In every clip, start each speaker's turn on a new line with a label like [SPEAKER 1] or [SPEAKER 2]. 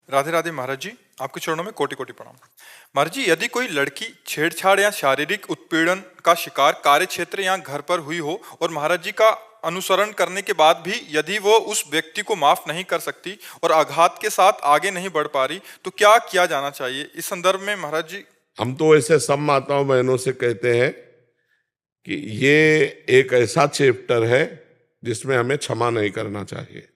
[SPEAKER 1] राधे राधे महाराज जी, आपके चरणों में कोटि कोटि प्रणाम। महाराज जी, यदि कोई लड़की छेड़छाड़ या शारीरिक उत्पीड़न का शिकार कार्य क्षेत्र या घर पर हुई हो और महाराज जी का अनुसरण करने के बाद भी यदि वो उस व्यक्ति को माफ नहीं कर सकती और आघात के साथ आगे नहीं बढ़ पा रही, तो क्या किया जाना चाहिए इस संदर्भ में महाराज जी?
[SPEAKER 2] हम तो ऐसे सब माताओं बहनों से कहते हैं कि ये एक ऐसा चैप्टर है जिसमें हमें क्षमा नहीं करना चाहिए।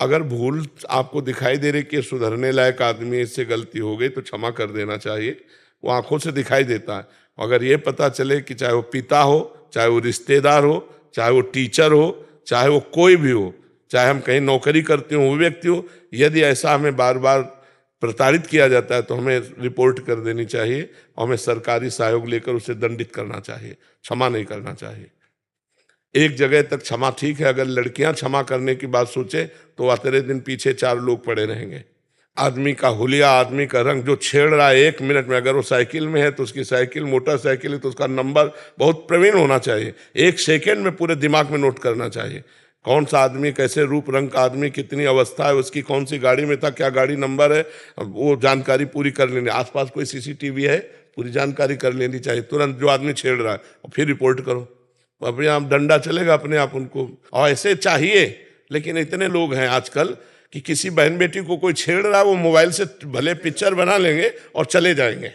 [SPEAKER 2] अगर भूल आपको दिखाई दे रही कि सुधरने लायक आदमी, इससे गलती हो गई तो क्षमा कर देना चाहिए। वो आंखों से दिखाई देता है। अगर ये पता चले कि चाहे वो पिता हो, चाहे वो रिश्तेदार हो, चाहे वो टीचर हो, चाहे वो कोई भी हो, चाहे हम कहीं नौकरी करते हो, वो व्यक्ति हो, यदि ऐसा हमें बार बार प्रताड़ित किया जाता है तो हमें रिपोर्ट कर देनी चाहिए और हमें सरकारी सहयोग लेकर उसे दंडित करना चाहिए, क्षमा नहीं करना चाहिए। एक जगह तक क्षमा ठीक है, अगर लड़कियां क्षमा करने की बात सोचे तो आते दिन पीछे चार लोग पड़े रहेंगे। आदमी का हुलिया, आदमी का रंग, जो छेड़ रहा है 1 मिनट में, अगर वो साइकिल में है तो उसकी साइकिल, मोटरसाइकिल है तो उसका नंबर बहुत प्रवीण होना चाहिए। 1 सेकेंड में पूरे दिमाग में नोट करना चाहिए कौन सा आदमी, कैसे रूप रंग का आदमी, कितनी अवस्था है उसकी, कौन सी गाड़ी में था, क्या गाड़ी नंबर है, वो जानकारी पूरी कर लेनी। आसपास कोई सीसीटीवी है, पूरी जानकारी कर लेनी चाहिए तुरंत, जो आदमी छेड़ रहा है, और फिर रिपोर्ट करो। अपने आप डंडा चलेगा अपने आप उनको, और ऐसे चाहिए। लेकिन इतने लोग हैं आजकल कि किसी बहन बेटी को कोई छेड़ रहा है, वो मोबाइल से भले पिक्चर बना लेंगे और चले जाएंगे।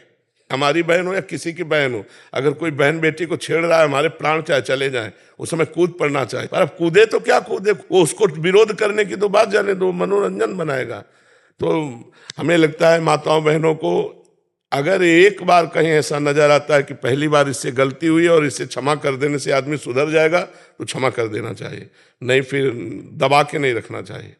[SPEAKER 2] हमारी बहन हो या किसी की बहन हो, अगर कोई बहन बेटी को छेड़ रहा है, हमारे प्राण चाहे चले जाएं, उस समय कूद पड़ना चाहिए। पर अब कूदे तो क्या कूदे, वो उसको विरोध करने की तो बात जाने दो, मनोरंजन बनाएगा। तो हमें लगता है माताओं बहनों को, अगर एक बार कहीं ऐसा नजर आता है कि पहली बार इससे गलती हुई और इससे क्षमा कर देने से आदमी सुधर जाएगा, तो क्षमा कर देना चाहिए, नहीं फिर दबा के नहीं रखना चाहिए,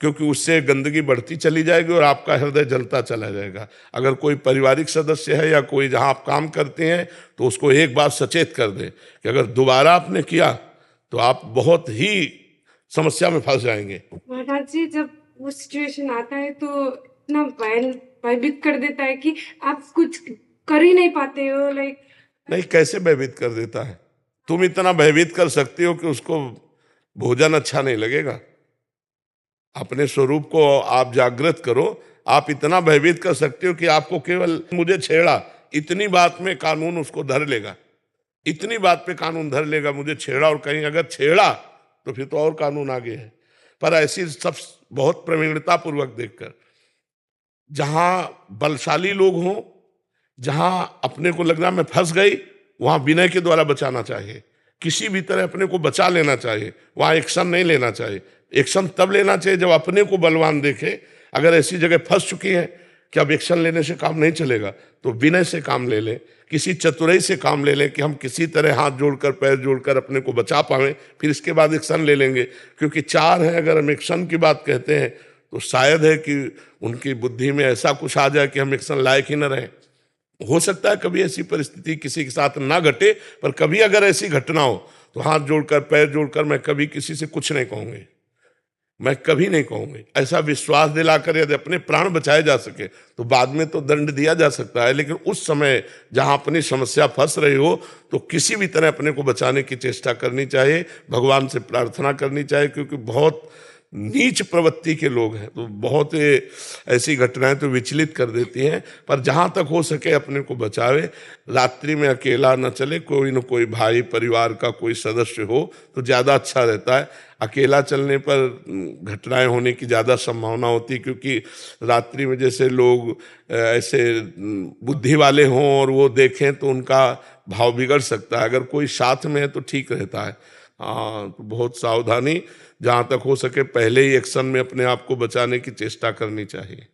[SPEAKER 2] क्योंकि उससे गंदगी बढ़ती चली जाएगी और आपका हृदय जलता चला जाएगा। अगर कोई पारिवारिक सदस्य है या कोई जहां आप काम करते हैं, तो उसको एक बार सचेत कर दें कि अगर दोबारा आपने किया तो आप बहुत ही समस्या में फंस जाएंगे।
[SPEAKER 3] महाराज जी, जब वो सिचुएशन आता है तो इतना भयभीत कर देता है कि आप कुछ कर ही नहीं पाते हो।
[SPEAKER 2] नहीं, कैसे भयभीत कर देता है? तुम इतना भयभीत कर सकती हो कि उसको भोजन अच्छा नहीं लगेगा। अपने स्वरूप को आप जागृत करो। आप इतना भयभीत कर सकते हो कि आपको केवल मुझे छेड़ा, इतनी बात में कानून उसको धर लेगा, इतनी बात पे कानून धर लेगा, मुझे छेड़ा, और कहीं अगर छेड़ा तो फिर तो और कानून आगे है। पर ऐसी सब बहुत प्रवीणता पूर्वक देखकर, जहां बलशाली लोग हों, जहां अपने को लगना मैं फंस गई, वहां विनय के द्वारा बचाना चाहिए। किसी भी तरह अपने को बचा लेना चाहिए, वहां एक्शन नहीं लेना चाहिए। एक्शन तब लेना चाहिए जब अपने को बलवान देखे। अगर ऐसी जगह फंस चुकी है कि अब एक्शन लेने से काम नहीं चलेगा, तो विनय से काम ले लें, किसी चतुराई से काम ले लें कि हम किसी तरह हाथ जोड़कर, पैर जोड़कर अपने को बचा पाएं, फिर इसके बाद एक्शन ले लेंगे। क्योंकि चार हैं, अगर हम एक्शन की बात कहते हैं तो शायद है कि उनकी बुद्धि में ऐसा कुछ आ जाए कि हम एक्शन लायक ही न रहें। हो सकता है कभी ऐसी परिस्थिति किसी के साथ ना घटे, पर कभी अगर ऐसी घटना हो तो हाथ जोड़कर, पैर जोड़कर मैं कभी किसी से कुछ नहीं कहूंगी, मैं कभी नहीं कहूंगी। ऐसा विश्वास दिलाकर यदि अपने प्राण बचाए जा सके तो बाद में तो दंड दिया जा सकता है, लेकिन उस समय जहां अपनी समस्या फंस रही हो तो किसी भी तरह अपने को बचाने की चेष्टा करनी चाहिए, भगवान से प्रार्थना करनी चाहिए। क्योंकि बहुत नीच प्रवृत्ति के लोग हैं, तो बहुत ऐसी घटनाएं तो विचलित कर देती हैं। पर जहां तक हो सके अपने को बचावे। रात्रि में अकेला न चले, कोई न कोई भाई परिवार का कोई सदस्य हो तो ज़्यादा अच्छा रहता है। अकेला चलने पर घटनाएं होने की ज़्यादा संभावना होती है, क्योंकि रात्रि में जैसे लोग ऐसे बुद्धि वाले हों और वो देखें तो उनका भाव बिगड़ सकता है। अगर कोई साथ में है तो ठीक रहता है। तो बहुत सावधानी, जहाँ तक हो सके पहले ही एक्शन में अपने आप को बचाने की चेष्टा करनी चाहिए।